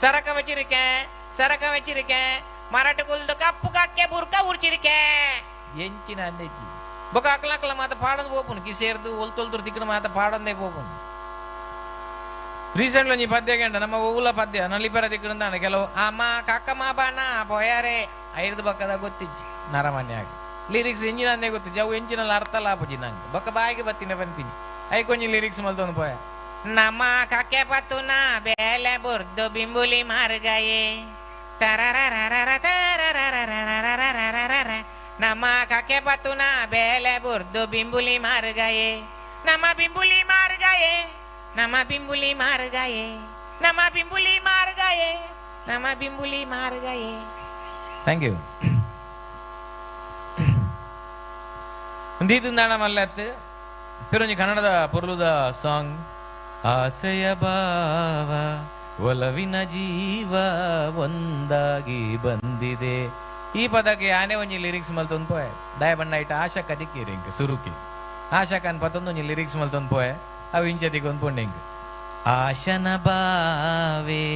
சரக்க வச்சிருக்கேன் சரக்க வச்சிருக்கேன் மராட்டு குல்து கப்பு காக்கே புர்க்கா உரிச்சிருக்கேன் ಎಂಚಿನ ಅಂದೈತಿ ಬೊಕ ಅಕ್ಲಾಕ್ಲ ಮಾತ ಪಾಡಂದು ಹೋಪುನು ಕಿಸೇರ್ದು ಒಲ್ತೊಲ್ತರು ತಿಕ್ಕನ ಮಾತ ಪಾಡಂದೇ ಹೋಪುನು ರೀಸೆಂಟ್ಲಿ ಒಂಜಿ ಪದ್ಯ ಕೇಂಡ ನಮ್ಮ ಊಲ ಪದ್ಯ ನಲ್ಲಿಪರ ತಿಕ್ಕಂದಾಣ ಕೆಲವು ಅಮ್ಮ ಕಕ್ಕಮ್ಮ ಬಾನ ಪೋಯಾರೆ ಐರ್ದು ಬಕ್ಕದ ಗೊತ್ತಿಜ್ಜಿ ನರಮನ್ಯಾಗ ಲಿರಿಕ್ಸ್ ಎಂಜಿನ ಅಂದೇ ಗೊತ್ತಿಜ್ಜಿ ಅವು ಎಂಜಿನಲ್ಲಿ ಅರ್ಥ ಲಾಪಜಿ ನಂಗೆ ಬೊಕ್ಕ ಬಾಯಿಗೆ ಬತ್ತಿನ ಬಂತೀನಿ ಐ ಕೊಂಚ ಲಿರಿಕ್ಸ್ ಮಲ್ತೊಂದು ಪೋಯ ನಮ್ಮ ಕಕ್ಕೆ ಪತ್ತುನ ಬೇಲೆ ಬುರ್ದು ಬಿಂಬುಲಿ ಮಾರ್ಗಯೇ ತರರರರರ ತರರರರರರರರರರ ನಮ್ಮ ಕಕ್ಕೆ ಪತ್ತುನ ಬೇಲೆ ಬುರ್ದು ಬಿಂಬುಲಿ ಮಾರ್ಗಯೇ ನಮ್ಮ ಬಿಂಬುಲಿ ಮಾರ್ಗಯೇ ನಮ್ಮ ಬಿಂಬುಲಿ ಮಾರ್ಗಯೇ ನಮ್ಮ ಬಿಂಬುಲಿ ಮಾರ್ಗಯೇ ನಮ್ಮ ಬಿಂಬುಲಿ ಮಾರ್ಗಯೇ. Thank you. ಒಂದೀತಂದಾಣ ಮಲ್ಲತ್ತು ಪಿರೊಂಜಿ ಕನ್ನಡದ ಪೊರ್ಲುದ ಸಾಂಗ್ ಆಸೆಯ ಭಾವ ಒಲವಿನ ಜೀವ ಒಂದಾಗಿ ಬಂದಿದೆ. ಈ ಪದಕ್ಕೆ ಆನೆ ಒಂಜಿ ಲಿರಿಕ್ಸ್ ಮಲ್ತೊಂದು ಪೋಯೆ ದಯ ಬಣ್ಣ ಇಟ್ಟ ಆಶಕ್ಕ ದಿಕ್ಕಿರಿ ಇಂಕ ಸುರುಕಿ ಆಶಕ್ಕನ್ ಪತ್ತೊಂದು ಒಂಜಿ ಲಿರಿಕ್ಸ್ ಮಲ್ತೊಂದು ಪೋಯೆ ಅವು ಇಂಚತಿಗೊಂದು ಪುಂಡೆ ಇಂಕ ಆಶನ ಬಾವೆ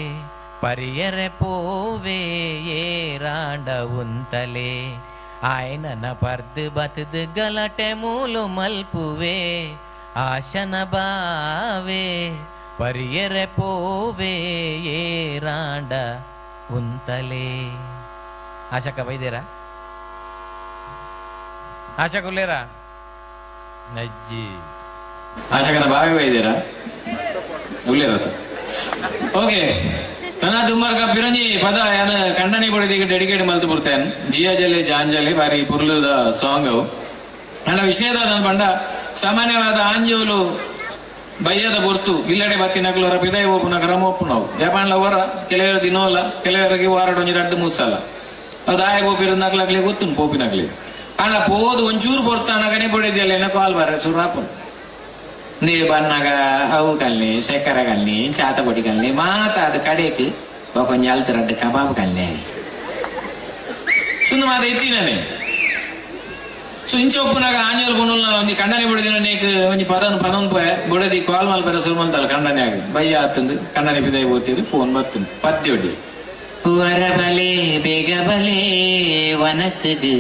ಪರಿಯರೆ ಪೋವೆ ಏರಾಂಡ ಉಂತಲೆ ಆಯ್ನನ ಪರ್ದು ಬತದು ಗಲಟೆ ಮೂಲು ಮಲ್ಪುವೆ ಆಶನ ಬಾವೆ ಪರಿಯರೆ ಪೋವೆ ಏರಾಂಡ ಉಂತಲೆ. ಆಶಕ್ಕ ಬೈದೇರಾ ಆಶಕ್ಕ ಉಲ್ಲೇರಾ ನಜ್ಜಿ ಆಶಕನ ಬಾವಿ ಬೈದೇರಾ ಉಲ್ಲೇರತ ಓಕೆ ನನ್ನ ದುಮ್ಮರ್ಗ ಪಿರಂಜಿ ಪದ ಯಾನ ಕಂಡನಿ ಬಡಿದಿಗೆ ಡೆಡಿಕೇಟ್ ಮಲ್ತು ಬರ್ತೇನೆ ಜಿಯಾ ಜಲೆ ಜಾಂಜಲಿ ಬಾರಿ ಪುರ್ಲುದ ಸಾಂಗ್ ಅವು ನನ್ನ ವಿಷಯದ ನನ್ನ ಬಂಡ ಸಾಮಾನ್ಯವಾದ ಆಂಜೋಲು ಬಯ್ಯದ ಗುರ್ತು ಇಲ್ಲಡೆ ಬತ್ತಿನಕ್ಲು ಹೊರ ಪಿದೈ ಓಪುನ ಕ್ರಮ ಒಪ್ಪು ನಾವು ಯಾಪಣ್ಣ ಹೊರ ಕೆಲವರ ದಿನೋಲ್ಲ ಕೆಲವರಿಗೆ ವಾರಡ್ ಒಂಜಿ 2-3 ಅದು ಆಯ ಬೋಪಿರನಾಗ್ಲಾಗ್ಲಿ ಗೊತ್ತು ಪೋಪಿನಾಗ್ಲಿ ಅಣ್ಣ ಪೋದು ಒಂಚೂರು ಬರ್ತಾನ ಗಣಿ ಬಡಿದ್ಯಲ್ಲ ಏನೋ ಕಾಲ್ ಬಾರ ಚೂರಾಪನ್ ನೀ ಬನ್ನಾಗ ಅವು ಕಲ್ನಿ ಸೆಕ್ಕರ ಕಲ್ನಿ ಚಾತ ಬಡಿ ಕಲ್ನಿ ಮಾತ ಅದು ಕಡೆಕ್ ಕೊಂಚ ಅಲ್ತರಡ್ಡು ಕಬಾಬ್ ಕಲ್ನಿ ಸುಂದು ಮಾತ ಎತ್ತಿನೇ ಸುಂಚೊಪ್ಪುನಾಗ ಆಂಜಲ್ ಬುಣುಲ್ ಒಂದಿ ಕಂಡನಿ ಬಡಿದಿನ ನೀಕ್ ಒಂಜಿ ಪದನ್ ಪೋಯ ಬುಡದಿ ಕಾಲ್ ಮಲ್ಪರ ಸುಲ್ಮಂತಲ್ಲ ಕಂಡನ್ಯಾಗ ಬಯ್ಯ ಆತಂದು ಕಂಡನಿ ಬಿದೈ ಹೋಗ್ತೀರಿ ಫೋನ್ ಬರ್ತಂದು ಪದ್ಯೊಡ್ಡಿ ವರಬಲೆ ಬೇಗಬಲೆ ವನಸ್ಸು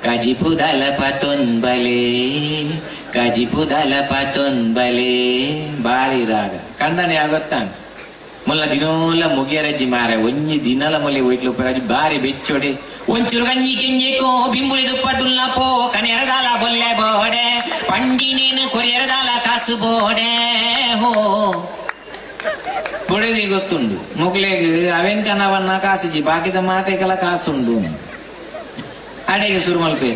ಕಜಿಪುದಲ ಪತೊಂಬಲೆ ಕಜಿಪುದಲ ಪತೊಂಬಲೆ ಬಾರಿ ರಾಗ ಕಂಡನೆ ಆಗೊತ್ತಾನ ಮುಲ್ಲ ದಿನೋಲ ಮುಗಿಯರಜ್ಜಿ ಮಾರ ಒಂಜಿ ದಿನಲ ಮೊಲೆ ಒಯ್ಟ್ಲು ಉಪರಾಜಿ ಬಾರಿ ಬೆಚ್ಚೊಡೆ ಒಂಚೂರು ಗಂಜಿ ಕೆಂಜೆಕೋ ಬಿಂಬುಳಿ ದುಪ್ಪಟುಲ್ಲ ಪೋ ಕನೆರದಾಲ ಬೊಲ್ಲೆ ಬೋಡೆ ಪಂಡಿನೇನು ಕೊರಿಯರದಾಲ ಕಾಸು ಬೋಡೆ ಹೋ ಬೊಡೆದಿ ಗೊತ್ತುಂಡು ಮುಗ್ಲೆಗ್ ಅವೆನ್ ಕನವನ್ನ ಕಾಸಿಜಿ ಬಾಕಿದ ಮಾತೆಗೆಲ್ಲ ಕಾಸುಂಡು ಅಡೆಗೆ ಶುರು ಮಲ್ಪೆ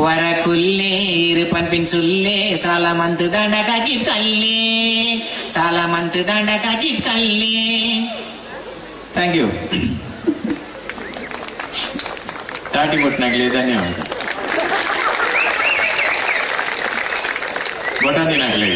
ವರ ಕುಲ್ಲೆ ಇರು ಪನ್ಪಿನ್ ಸುಲ್ಲೆ ಸಾಲ ಮಂತ್ ದಂಡ ಕಜಿಬ್ ಕಲ್ಲೆ ಸಾಲ ಮಂತ್ ದಂಡ ಕಜಿಬ್ ಕಲ್ಲೆ. Thank you. ತಾಟಿ ಬೊಟ್ನಾಗ್ಲಿ ಧನ್ಯವಾದ. ಬೊಟಂದಿನಾಗ್ಲಿ